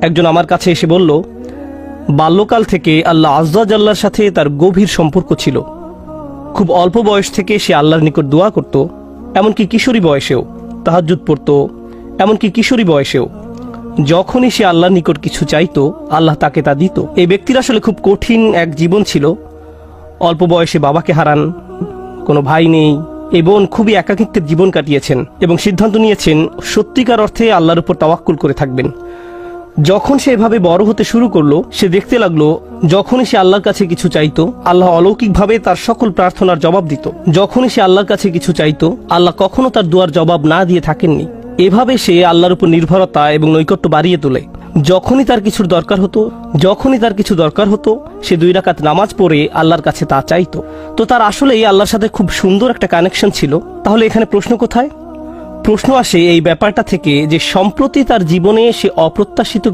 একজন আমার কাছে এসে বলল, বাল্যকাল থেকে আল্লাহ আজ্জা জাল্লার সাথে তার গভীর সম্পর্ক ছিল। খুব অল্প বয়স থেকে সে আল্লাহর নিকট দোয়া করত, এমনকি কিশোরী বয়সেও তাহাজ্জুদ পড়ত, এমনকি কিশোরী বয়সেও যখনই সে আল্লাহর নিকট কিছু চাইতো আল্লাহ তাকে তা দিত। এই ব্যক্তির আসলে খুব কঠিন এক জীবন ছিল। অল্প বয়সে বাবাকে হারান, কোনো ভাই নেই, এই বোন খুবই একাকিত্বের জীবন কাটিয়েছেন এবং সিদ্ধান্ত নিয়েছেন সত্যিকার অর্থে আল্লাহর উপর তাওয়াক্কুল করে থাকবেন। যখন সে এভাবে বড় হতে শুরু করলো, সে দেখতে লাগলো যখনই সে আল্লাহর কাছে কিছু চাইতো আল্লাহ অলৌকিকভাবে তার সকল প্রার্থনার জবাব দিত। যখনই সে আল্লাহর কাছে কিছু চাইতো আল্লাহ কখনো তার দোয়ার জবাব না দিয়ে থাকেননি। এভাবে সে আল্লাহর উপর নির্ভরতা এবং নৈকট্য বাড়িয়ে তোলে। যখনই তার কিছু দরকার হতো সে 2 রাকাত নামাজ পড়ে আল্লাহর কাছে তা চাইতো। তো তার আসলেই আল্লাহর সাথে খুব সুন্দর একটা কানেকশন ছিল। তাহলে এখানে প্রশ্ন কোথায়? প্রশ্ন আসে এই ব্যাপারটা থেকে যে সম্প্রতি তার জীবনে সে অপ্রত্যাশিত